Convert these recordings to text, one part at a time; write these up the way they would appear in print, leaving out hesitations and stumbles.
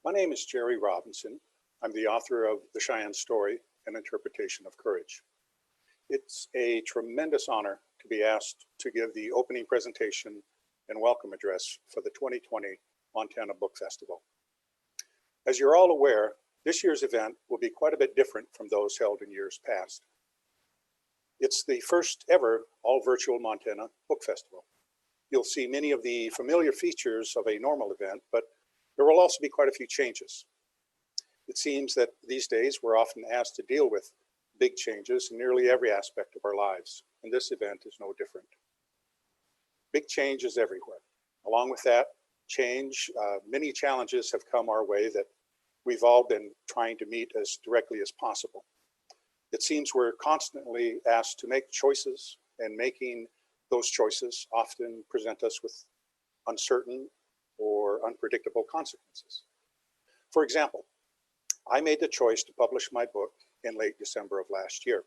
My name is Gerry Robinson. I'm the author of The Cheyenne Story, An Interpretation of Courage. It's a tremendous honor to be asked to give the opening presentation and welcome address for the 2020 Montana Book Festival. As you're all aware, this year's event will be quite a bit different from those held in years past. It's the first ever all-virtual Montana Book Festival. You'll see many of the familiar features of a normal event, but there will also be quite a few changes. It seems that these days we're often asked to deal with big changes in nearly every aspect of our lives, and this event is no different. Big change is everywhere. Along with that change, many challenges have come our way that we've all been trying to meet as directly as possible. It seems we're constantly asked to make choices, and making those choices often present us with uncertain or unpredictable consequences. For example, I made the choice to publish my book in late December of last year.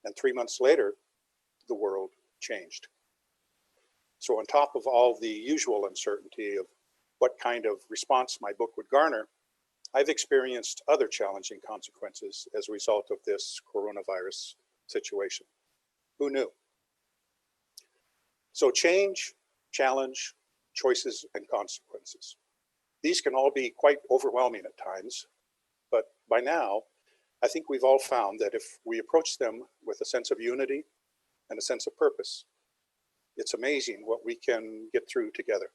And 3 months later, the world changed. So on top of all the usual uncertainty of what kind of response my book would garner, I've experienced other challenging consequences as a result of this coronavirus situation. Who knew? So change, challenge, choices, and consequences. These can all be quite overwhelming at times, but by now, I think we've all found that if we approach them with a sense of unity and a sense of purpose, it's amazing what we can get through together.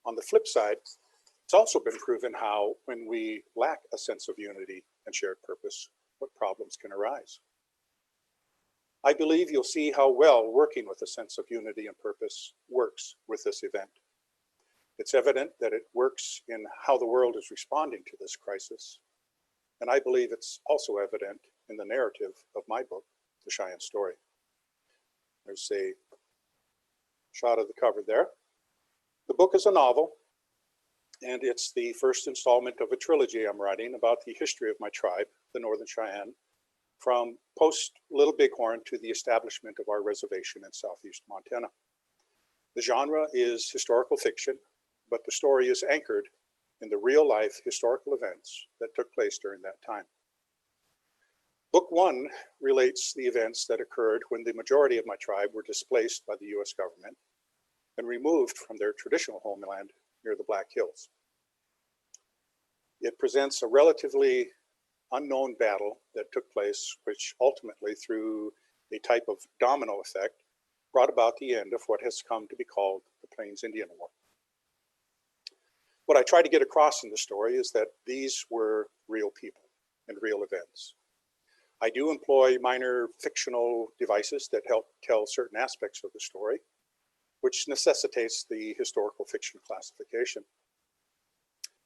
On the flip side, it's also been proven how when we lack a sense of unity and shared purpose, what problems can arise. I believe you'll see how well working with a sense of unity and purpose works with this event. It's evident that it works in how the world is responding to this crisis. And I believe it's also evident in the narrative of my book, The Cheyenne Story. There's a shot of the cover there. The book is a novel, and it's the first installment of a trilogy I'm writing about the history of my tribe, the Northern Cheyenne, from post-Little Bighorn to the establishment of our reservation in Southeast Montana. The genre is historical fiction, but the story is anchored in the real-life historical events that took place during that time. Book one relates the events that occurred when the majority of my tribe were displaced by the US government and removed from their traditional homeland near the Black Hills. It presents a relatively unknown battle that took place, which ultimately, through a type of domino effect, brought about the end of what has come to be called the Plains Indian War. What I try to get across in the story is that these were real people and real events. I do employ minor fictional devices that help tell certain aspects of the story, which necessitates the historical fiction classification.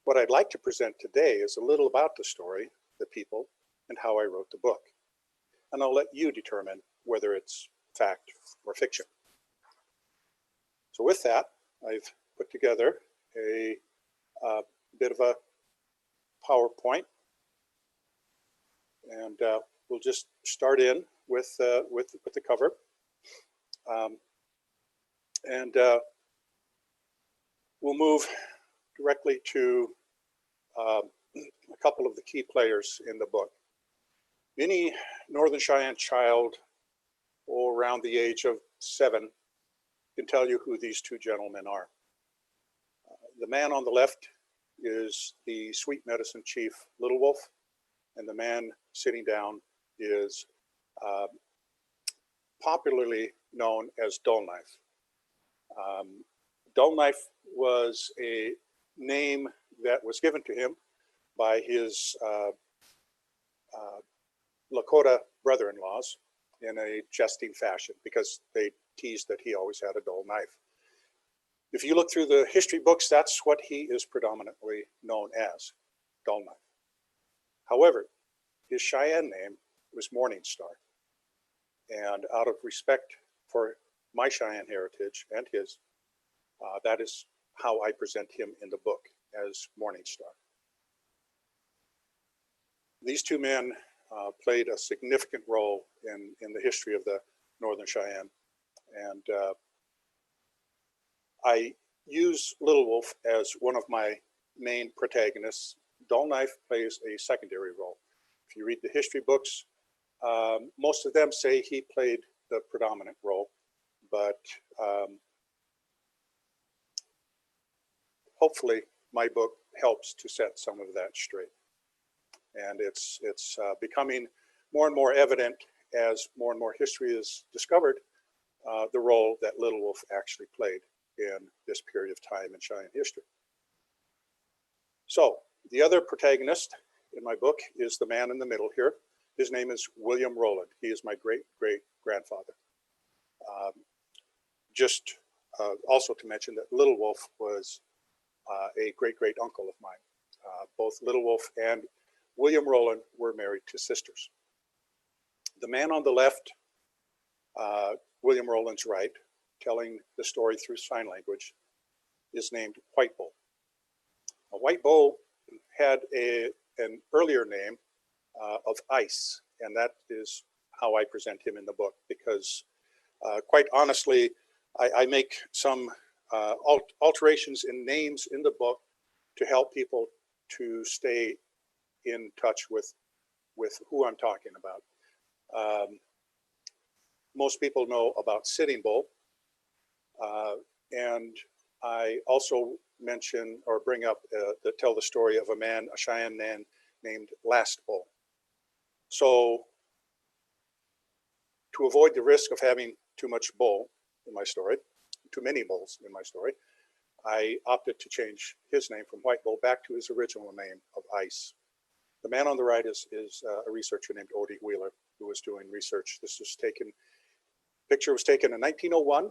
What I'd like to present today is a little about the story, the people, and how I wrote the book. And I'll let you determine whether it's fact or fiction. So with that, I've put together a bit of a PowerPoint, and we'll just start in with the cover. We'll move directly to a couple of the key players in the book. Any Northern Cheyenne child around the age of 7 can tell you who these two gentlemen are. The man on the left is the Sweet Medicine Chief Little Wolf, and the man sitting down is popularly known as Dull Knife. Dull Knife was a name that was given to him by his Lakota brother-in-laws in a jesting fashion, because they teased that he always had a dull knife. If you look through the history books, that's what he is predominantly known as, Dull Knife. However, his Cheyenne name was Morning Star. And out of respect for my Cheyenne heritage and his, that is how I present him in the book, as Morning Star. These two men played a significant role in the history of the Northern Cheyenne. And I use Little Wolf as one of my main protagonists. Dull Knife plays a secondary role. If you read the history books, most of them say he played the predominant role, but hopefully my book helps to set some of that straight. And it's becoming more and more evident as more and more history is discovered, the role that Little Wolf actually played in this period of time in Cheyenne history. So the other protagonist in my book is the man in the middle here. His name is William Rowland. He is my great-great-grandfather. Also to mention that Little Wolf was a great-great-uncle of mine. Both Little Wolf and William Rowland were married to sisters. The man on the left, William Rowland's right, telling the story through sign language, is named White Bull. Now, White Bull had an earlier name of Ice, and that is how I present him in the book, because quite honestly, I make some alterations in names in the book to help people to stay in touch with who I'm talking about. Most people know about Sitting Bull, and I also mention or bring up tell the story of a Cheyenne man named Last Bull. So to avoid the risk of having too much bull in my story, too many bulls in my story, I opted to change his name from White Bull back to his original name of Ice. The man on the right is a researcher named Odie Wheeler, who was doing research. Picture was taken in 1901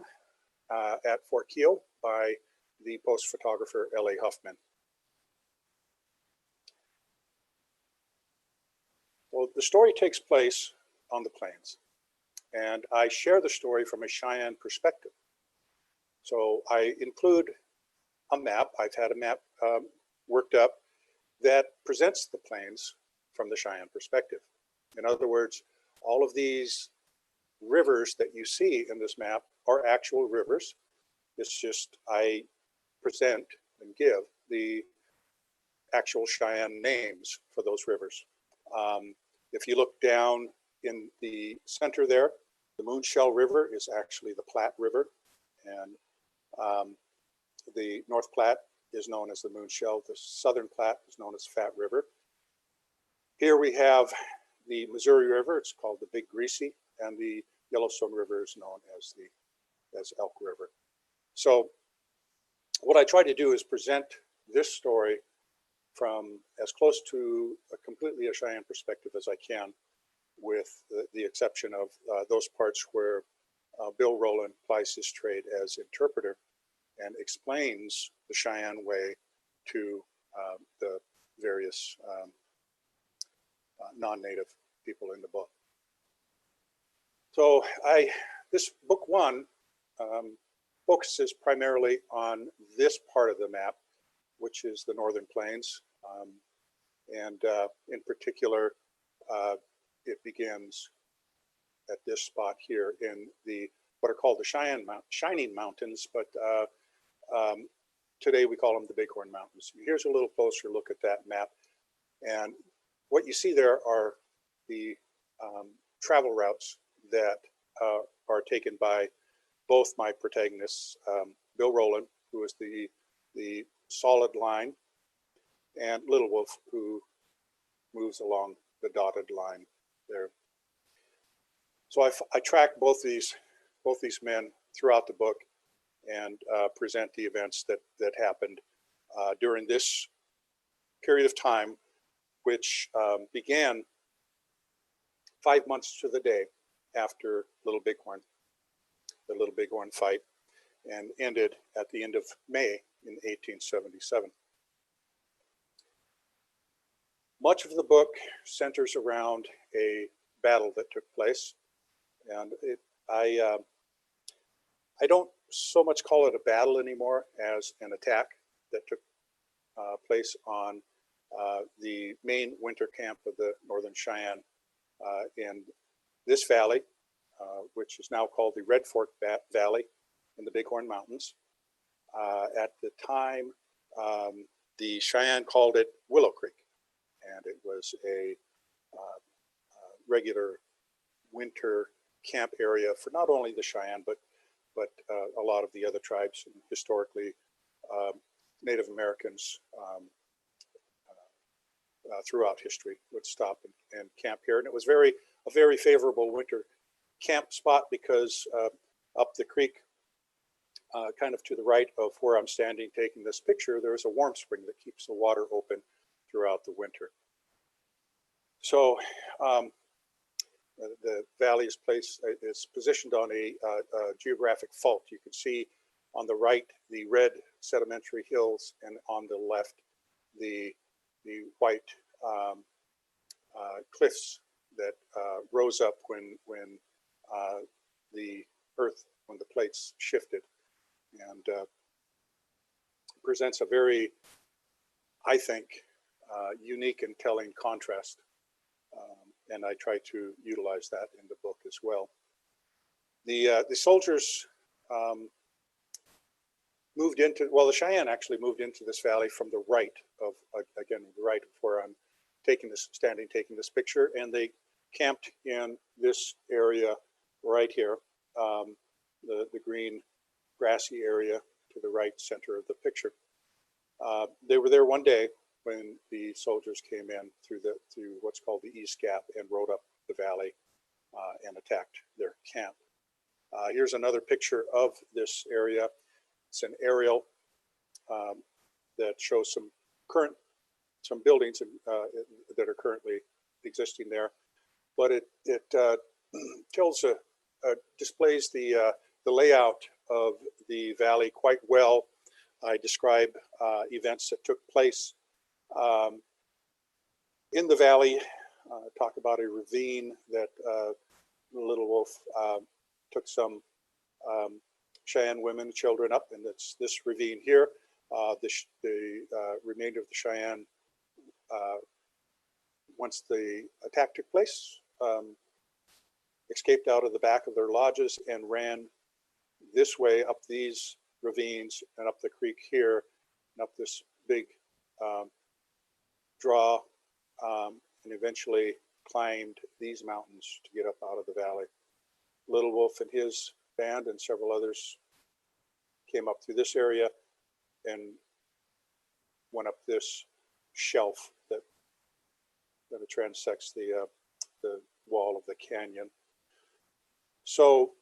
at Fort Keogh by the post photographer L.A. Huffman. Well, the story takes place on the plains, and I share the story from a Cheyenne perspective. So I include a map. I've had a map worked up that presents the plains from the Cheyenne perspective. In other words, all of these rivers that you see in this map are actual rivers. It's just I present and give the actual Cheyenne names for those rivers. If you look down in the center there, the Moonshell River is actually the Platte River, and the North Platte is known as the Moonshell. The Southern Platte is known as Fat River. Here we have the Missouri River. It's called the Big Greasy, and the Yellowstone River is known as Elk River. So what I try to do is present this story from as close to completely a Cheyenne perspective as I can, with the exception of those parts where Bill Rowland plies his trade as interpreter and explains the Cheyenne way to the various non-native people in the book. So this book one focuses primarily on this part of the map, which is the Northern Plains. And in particular, it begins at this spot here in what are called the Shining Mountains, but today we call them the Bighorn Mountains. Here's a little closer look at that map. And what you see there are the travel routes that are taken by both my protagonists, Bill Rowland, who is the solid line, and Little Wolf, who moves along the dotted line there. So I track both these men throughout the book and present the events that happened during this period of time, which began 5 months to the day after the Little Bighorn fight, and ended at the end of May in 1877. Much of the book centers around a battle that took place, and I don't so much call it a battle anymore as an attack that took place on the main winter camp of the Northern Cheyenne in this valley, which is now called the Red Fork Valley in the Bighorn Mountains. At the time, The Cheyenne called it Willow Creek, and it was a regular winter camp area for not only the Cheyenne, but a lot of the other tribes, and historically Native Americans throughout history would stop and camp here. And it was a very favorable winter camp spot because up the creek, kind of to the right of where I'm standing taking this picture, there's a warm spring that keeps the water open throughout the winter. So the valley is positioned on a geographic fault. You can see on the right the red sedimentary hills, and on the left the white cliffs that rose up when the earth, when the plates shifted, and presents a very, I think, unique and telling contrast. And I try to utilize that in the book as well. The soldiers moved into, well, the Cheyenne actually moved into this valley from the right of, again, the right of where I'm taking this picture, and they camped in this area right here, the green grassy area to the right center of the picture. They were there one day when the soldiers came in through what's called the East Gap and rode up the valley and attacked their camp. Here's another picture of this area. It's an aerial that shows some buildings that are currently existing there, but it displays the layout of the valley quite well. I describe events that took place in the valley, talk about a ravine that Little Wolf took some Cheyenne women, children up, and it's this ravine here. The remainder of the Cheyenne, once the attack took place, escaped out of the back of their lodges and ran this way up these ravines and up the creek here and up this big draw, and eventually climbed these mountains to get up out of the valley. Little Wolf and his band and several others came up through this area and went up this shelf that transects the wall of the canyon. So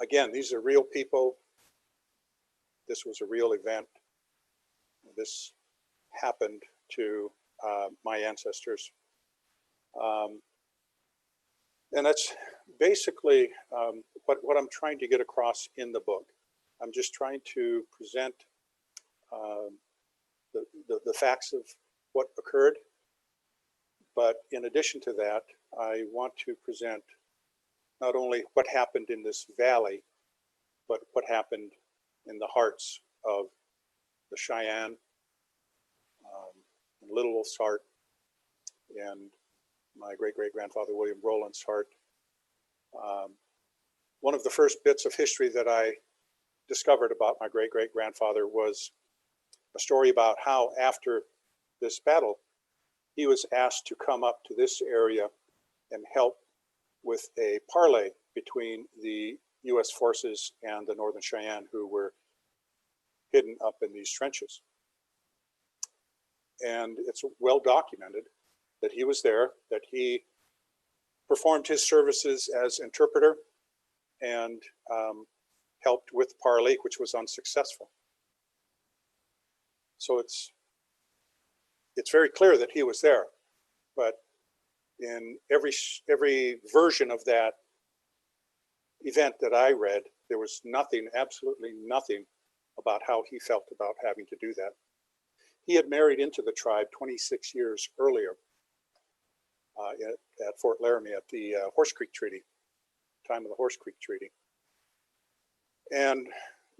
again, these are real people. This was a real event. This happened to my ancestors. And that's basically what I'm trying to get across in the book. I'm just trying to present the facts of what occurred. But in addition to that, I want to present not only what happened in this valley, but what happened in the hearts of the Cheyenne, Little Wolf's heart, and my great-great-grandfather William Rowland's heart. One of the first bits of history that I discovered about my great-great-grandfather was a story about how after this battle, he was asked to come up to this area and help with a parley between the U.S. forces and the Northern Cheyenne, who were hidden up in these trenches. And it's well documented that he was there, that he performed his services as interpreter and helped with parley, which was unsuccessful. So it's very clear that he was there, but in every version of that event that I read, there was nothing, absolutely nothing about how he felt about having to do that. He had married into the tribe 26 years earlier at Fort Laramie at the Horse Creek Treaty, time of the Horse Creek Treaty. And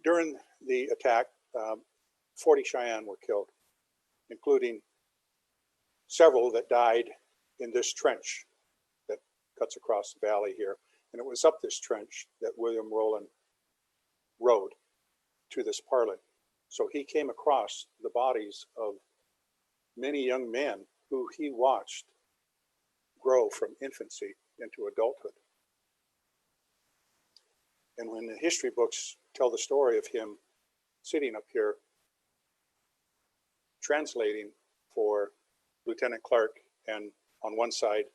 during the attack, 40 Cheyenne were killed, including several that died in this trench that cuts across the valley here. And it was up this trench that William Rowland rode to this parley. So he came across the bodies of many young men who he watched grow from infancy into adulthood. And when the history books tell the story of him sitting up here translating for Lieutenant Clark and on one side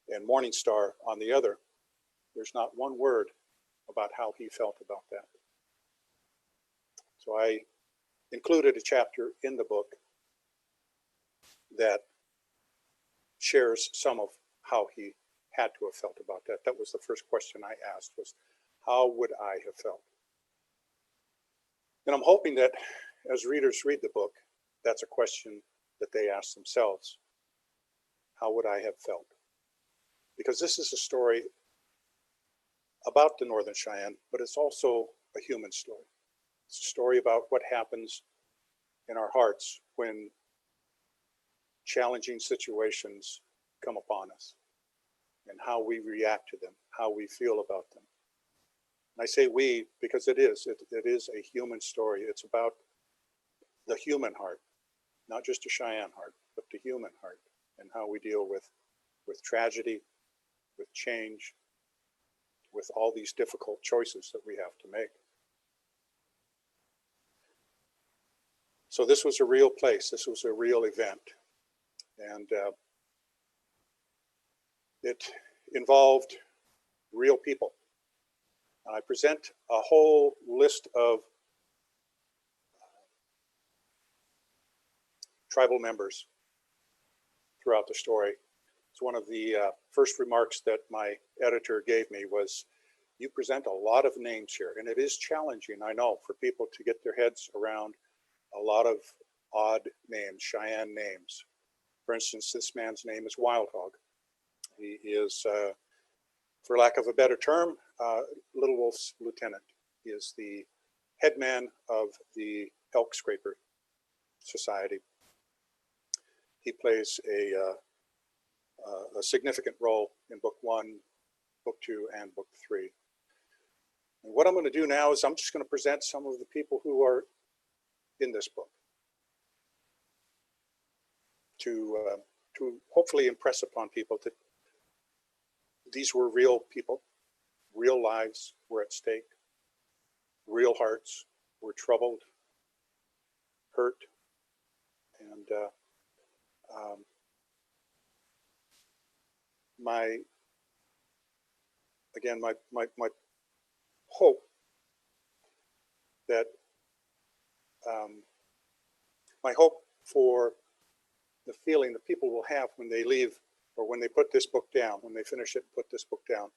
and Morning Star on the other, there's not one word about how he felt about that. So I included a chapter in the book that shares some of how he had to have felt about that. That was the first question I asked, was how would I have felt? And I'm hoping that as readers read the book, that's a question that they ask themselves. How would I have felt? Because this is a story about the Northern Cheyenne, but it's also a human story. It's a story about what happens in our hearts when challenging situations come upon us and how we react to them, how we feel about them. And I say we because it is a human story. It's about the human heart, not just a Cheyenne heart, but the human heart, and how we deal with tragedy, with change, with all these difficult choices that we have to make. So this was a real place. This was a real event. And it involved real people. And I present a whole list of tribal members throughout the story. It's one of the first remarks that my editor gave me was, you present a lot of names here, and it is challenging, I know, for people to get their heads around a lot of odd names, Cheyenne names. For instance, this man's name is Wild Hog. He is, for lack of a better term, Little Wolf's lieutenant. He is the head man of the Elk Scraper Society. He plays a significant role in book 1, book 2, and book 3. And what I'm going to do now is I'm just going to present some of the people who are in this book to hopefully impress upon people that these were real people, real lives were at stake, real hearts were troubled, hurt, and my hope that my hope for the feeling that people will have when they leave or when they put this book down, when they finish it and put this book down,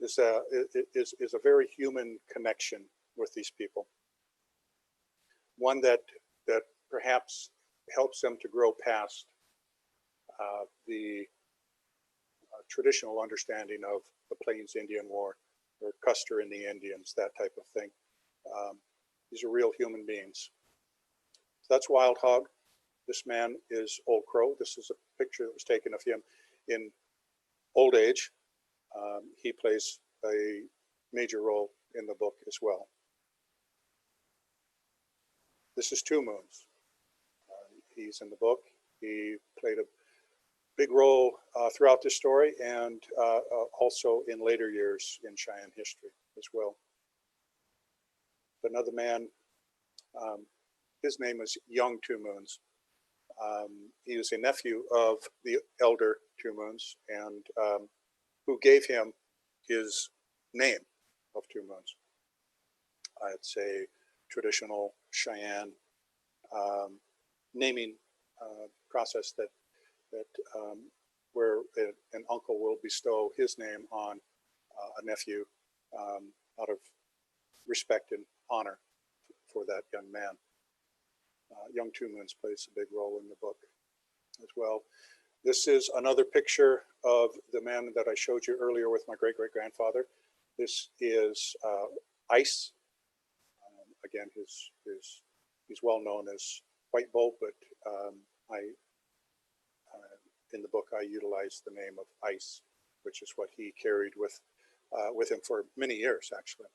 is a very human connection with these people. One that perhaps helps them to grow past the traditional understanding of the Plains Indian War or Custer and the Indians, that type of thing. These are real human beings. So that's Wild Hog. This man is Old Crow. This is a picture that was taken of him in old age. He plays a major role in the book as well. This is Two Moons. He's in the book. He played a big role throughout this story and also in later years in Cheyenne history as well. Another man, his name is Young Two Moons. He was a nephew of the elder Two Moons and who gave him his name of Two Moons. It's a traditional Cheyenne naming process that where an uncle will bestow his name on a nephew out of respect and honor for that young man. Young Two Moons plays a big role in the book as well. This is another picture of the man that I showed you earlier with my great-great-grandfather. This is Ice. Again, he's well known as White Bull, but in the book I utilize the name of Ice, which is what he carried with him for many years, actually.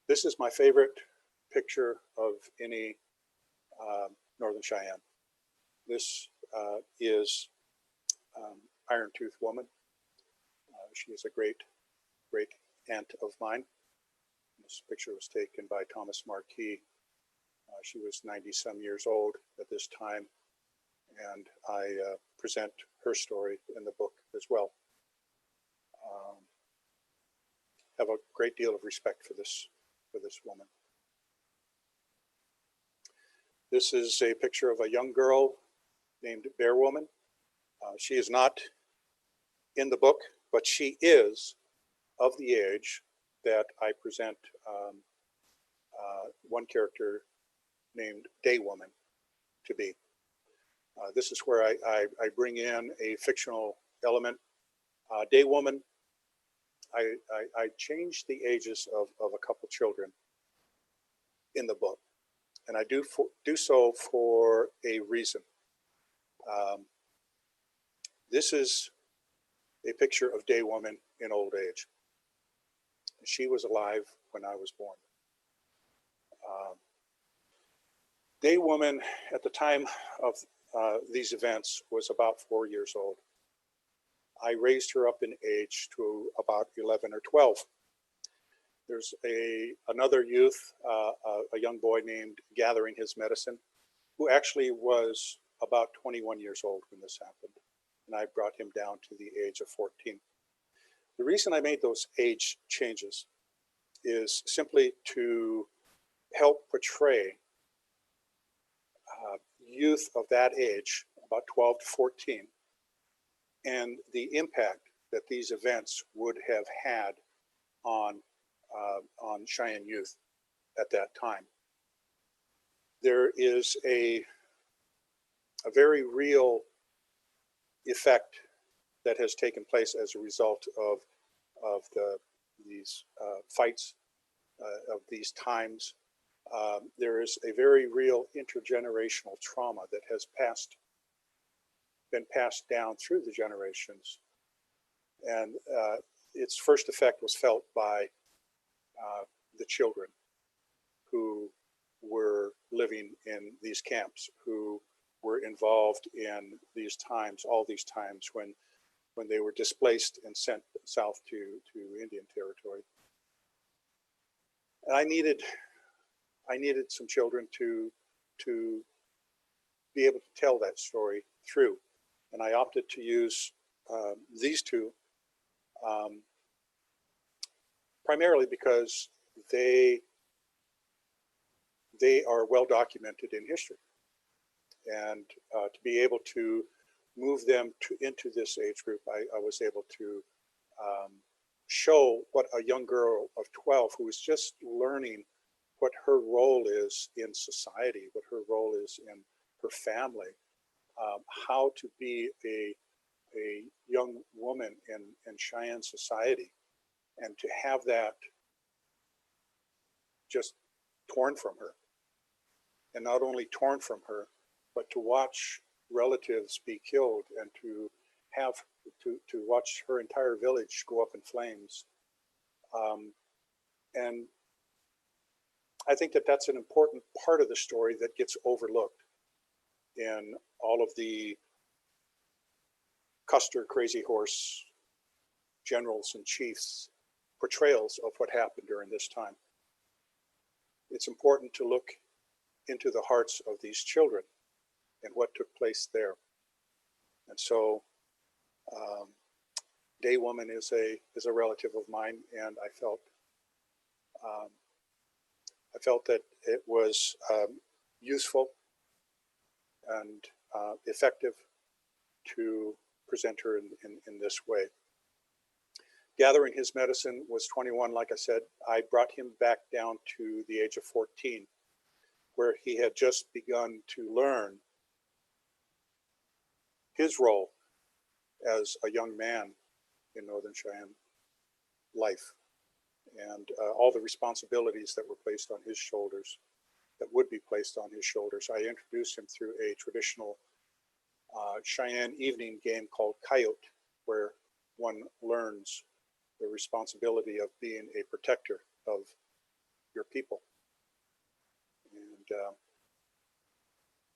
This is my favorite picture of any Northern Cheyenne. This is Iron Tooth Woman. She is a great aunt of mine. This picture was taken by Thomas Marquis. She was 90-some years old at this time, and I present her story in the book as well. Have a great deal of respect for this woman. This is a picture of a young girl named Bear Woman. She is not in the book, but she is of the age that I present one character named Day Woman to be. This is where I bring in a fictional element. Day Woman, I changed the ages of a couple children in the book, and I do so for a reason. This is a picture of Day Woman in old age. She was alive when I was born. Day Woman, at the time of these events, was about 4 years old. I raised her up in age to about 11 or 12. There's another youth, a young boy named Gathering His Medicine, who actually was about 21 years old when this happened, and I brought him down to the age of 14. The reason I made those age changes is simply to help portray youth of that age, about 12 to 14, and the impact that these events would have had on Cheyenne youth at that time. There is a very real effect that has taken place as a result of these fights of these times. There is a very real intergenerational trauma that has been passed down through the generations, and its first effect was felt by the children who were living in these camps, who were involved in these times, all these times when they were displaced and sent south to Indian territory. And I needed some children to be able to tell that story through, and I opted to use these two primarily because they are well documented in history, and to be able to move them into this age group, I was able to show what a young girl of 12 who is just learning what her role is in society, what her role is in her family, how to be a young woman in Cheyenne society, and to have that just torn from her. And not only torn from her, but to watch relatives be killed, and to watch her entire village go up in flames. And I think that that's an important part of the story that gets overlooked in all of the Custer Crazy Horse generals and chiefs portrayals of what happened during this time. It's important to look into the hearts of these children and what took place there. And so Day Woman is a relative of mine, and I felt that it was useful and effective to present her in this way. Gathering His Medicine was 21, like I said. I brought him back down to the age of 14, where he had just begun to learn his role as a young man in Northern Cheyenne life, and all the responsibilities that were placed on his shoulders, that would be placed on his shoulders. I introduced him through a traditional Cheyenne evening game called Coyote, where one learns the responsibility of being a protector of your people.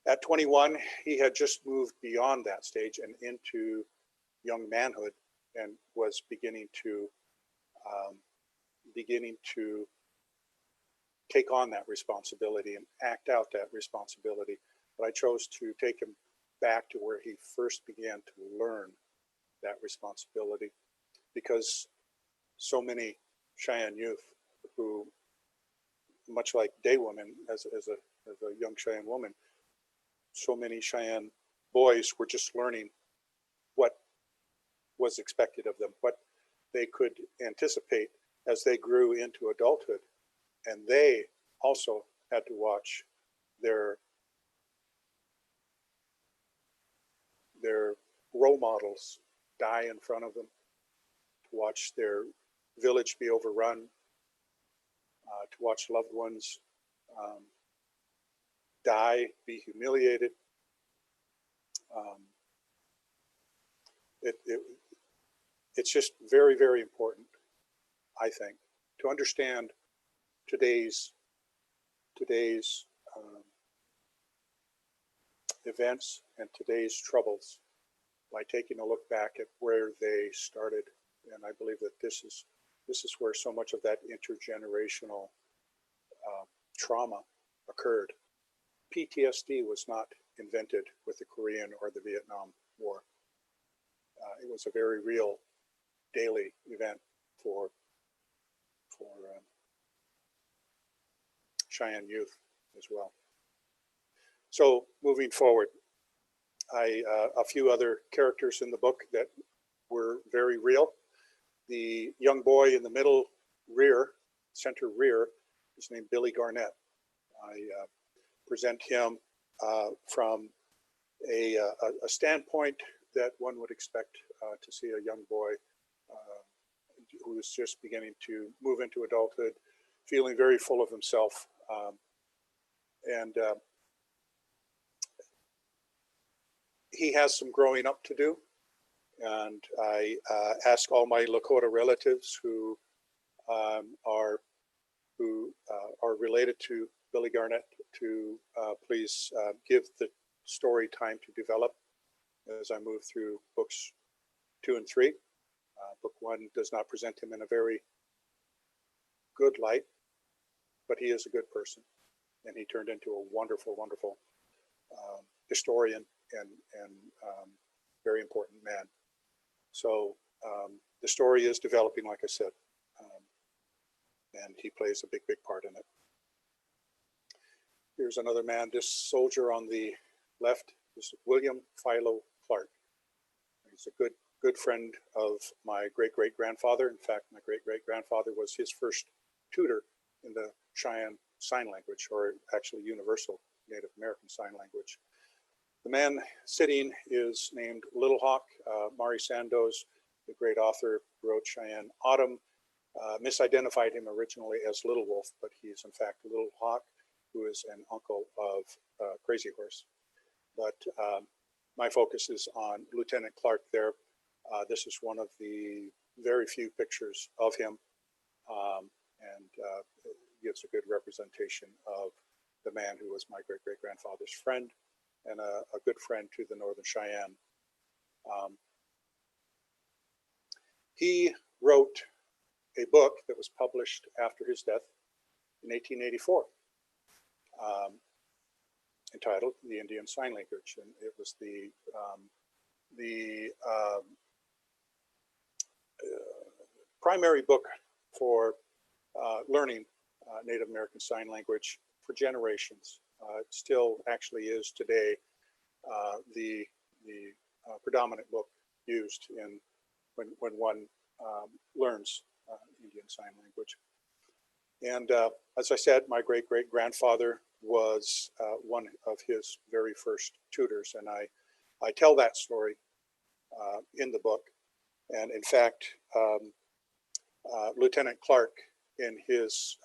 at 21, he had just moved beyond that stage and into young manhood, and was beginning to take on that responsibility and act out that responsibility. But I chose to take him back to where he first began to learn that responsibility, because so many Cheyenne youth who, much like day women, as a young Cheyenne woman, so many Cheyenne boys were just learning what was expected of them, what they could anticipate as they grew into adulthood. And they also had to watch their role models die in front of them, to watch their village be overrun, to watch loved ones die, be humiliated. It's just very, very important, I think, to understand today's events and today's troubles by taking a look back at where they started. And I believe that this is where so much of that intergenerational trauma occurred. PTSD was not invented with the Korean or the Vietnam War. It was a very real daily event for Cheyenne youth as well. So moving forward, a few other characters in the book that were very real. The young boy in the middle center rear, is named Billy Garnett. I present him from a standpoint that one would expect to see a young boy who is just beginning to move into adulthood, feeling very full of himself. And he has some growing up to do. And I ask all my Lakota relatives who are related to Billy Garnett to please give the story time to develop as I move through books 2 and 3. Book 1 does not present him in a very good light, but he is a good person, and he turned into a wonderful, wonderful historian and very important man. So the story is developing, like I said, and he plays a big, big part in it. Here's another man. This soldier on the left is William Philo Clark. He's a good friend of my great-great-grandfather. In fact, my great-great-grandfather was his first tutor in the Cheyenne Sign Language, or actually Universal Native American Sign Language. The man sitting is named Little Hawk. Mari Sandoz, the great author, wrote Cheyenne Autumn, misidentified him originally as Little Wolf, but he's in fact Little Hawk, who is an uncle of Crazy Horse. But my focus is on Lieutenant Clark there. This is one of the very few pictures of him, and gives a good representation of the man who was my great-great-grandfather's friend and a good friend to the Northern Cheyenne. He wrote a book that was published after his death in 1884, entitled The Indian Sign Language, and it was the primary book for learning Native American Sign Language for generations. It still actually is today the predominant book used in when one learns Indian Sign Language. And as I said, my great-great-grandfather was one of his very first tutors, and I tell that story in the book. And in fact, Lieutenant Clark, in his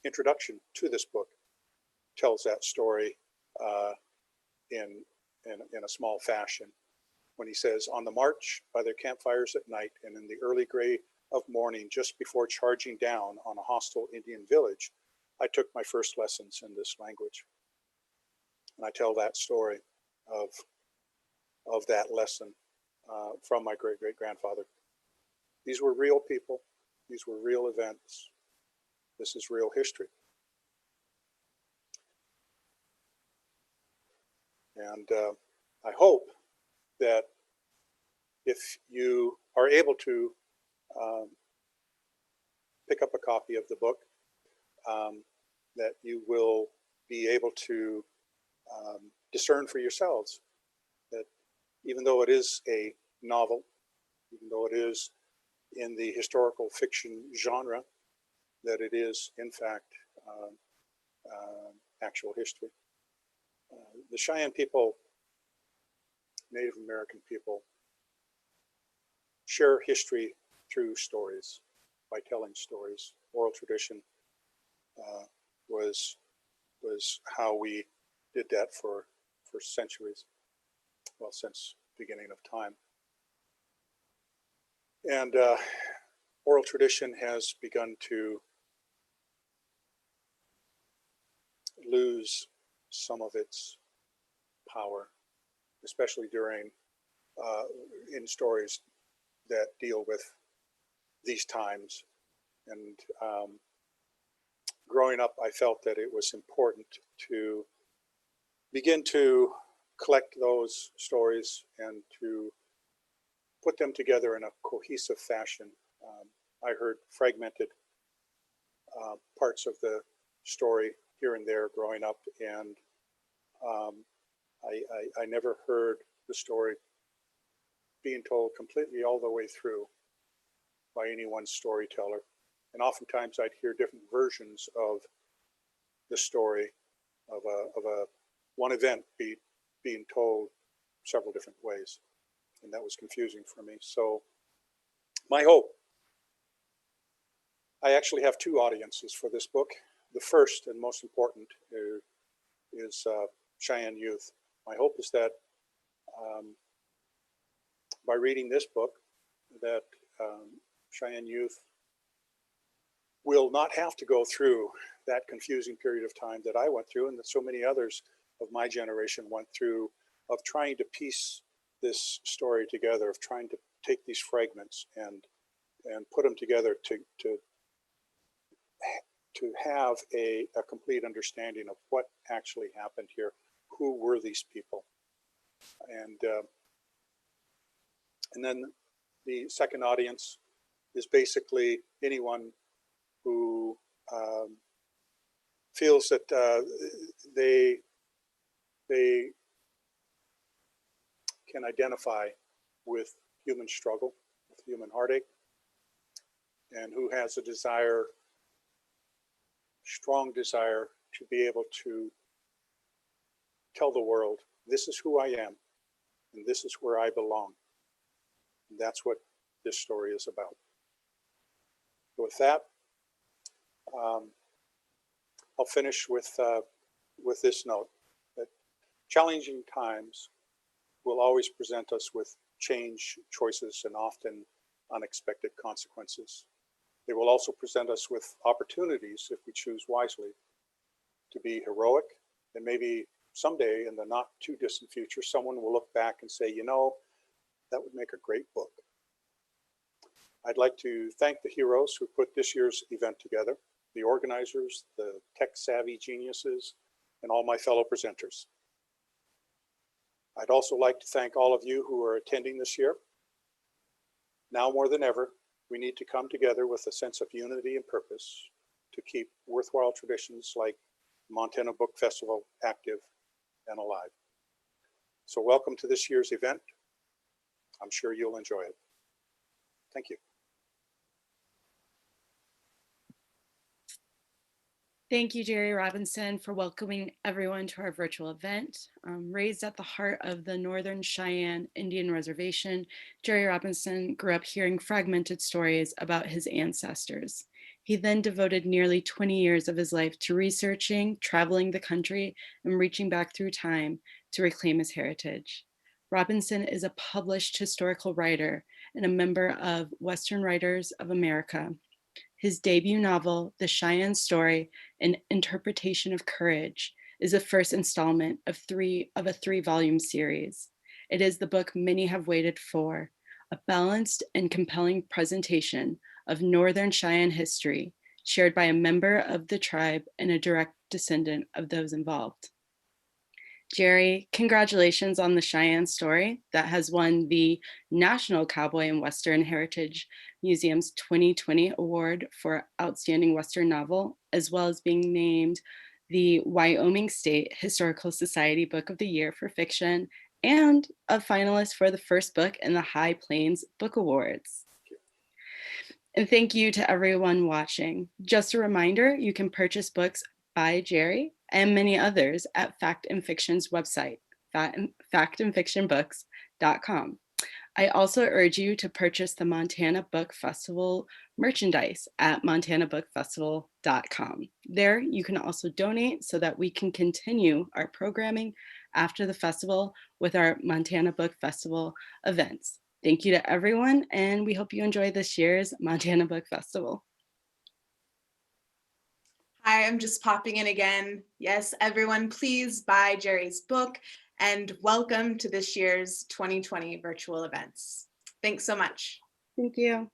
introduction to this book, tells that story in a small fashion, when he says, "On the march by their campfires at night and in the early gray of morning, just before charging down on a hostile Indian village, I took my first lessons in this language. And I tell that story of that lesson from my great-great-grandfather. These were real people. These were real events. This is real history. And I hope that if you are able to pick up a copy of the book, that you will be able to discern for yourselves that even though it is a novel, even though it is in the historical fiction genre, that it is in fact actual history. The Cheyenne people, Native American people, share history through stories, by telling stories. Oral tradition was how we did that for centuries, well, since beginning of time. And oral tradition has begun to lose some of its power, especially during in stories that deal with these times. And growing up, I felt that it was important to begin to collect those stories and to put them together in a cohesive fashion. I heard fragmented parts of the story here and there growing up, and I never heard the story being told completely all the way through by any one storyteller. And oftentimes I'd hear different versions of the story of one event being told several different ways. And that was confusing for me. So my hope, I actually have two audiences for this book. The first and most important is Cheyenne youth. My hope is that by reading this book, that Cheyenne youth will not have to go through that confusing period of time that I went through and that so many others of my generation went through, of trying to piece this story together, of trying to take these fragments and put them together to have a complete understanding of what actually happened here. Who were these people? And then the second audience is basically anyone who feels that they can identify with human struggle, with human heartache, and who has a desire, strong desire, to be able to tell the world, this is who I am, and this is where I belong. And that's what this story is about. So with that, I'll finish with this note, that challenging times will always present us with change, choices, and often unexpected consequences. They will also present us with opportunities, if we choose wisely, to be heroic. And maybe someday in the not too distant future, someone will look back and say, you know, that would make a great book. I'd like to thank the heroes who put this year's event together, the organizers, the tech-savvy geniuses, and all my fellow presenters. I'd also like to thank all of you who are attending this year. Now more than ever, we need to come together with a sense of unity and purpose to keep worthwhile traditions like Montana Book Festival active and alive. So welcome to this year's event. I'm sure you'll enjoy it. Thank you. Thank you, Gerry Robinson, for welcoming everyone to our virtual event. Raised at the heart of the Northern Cheyenne Indian Reservation, Gerry Robinson grew up hearing fragmented stories about his ancestors. He then devoted nearly 20 years of his life to researching, traveling the country, and reaching back through time to reclaim his heritage. Robinson is a published historical writer and a member of Western Writers of America, His debut novel, The Cheyenne Story, An Interpretation of Courage, is the first installment of a three-volume series. It is the book many have waited for, a balanced and compelling presentation of Northern Cheyenne history shared by a member of the tribe and a direct descendant of those involved. Gerry, congratulations on the Cheyenne Story that has won the National Cowboy and Western Heritage Museum's 2020 Award for Outstanding Western Novel, as well as being named the Wyoming State Historical Society Book of the Year for Fiction and a finalist for the first book in the High Plains Book Awards. And thank you to everyone watching. Just a reminder, you can purchase books by Gerry and many others at Fact and Fiction's website, factandfictionbooks.com. I also urge you to purchase the Montana Book Festival merchandise at montanabookfestival.com. There, you can also donate so that we can continue our programming after the festival with our Montana Book Festival events. Thank you to everyone, and we hope you enjoy this year's Montana Book Festival. Hi, I'm just popping in again. Yes, everyone, please buy Gerry's book and welcome to this year's 2020 virtual events. Thanks so much. Thank you.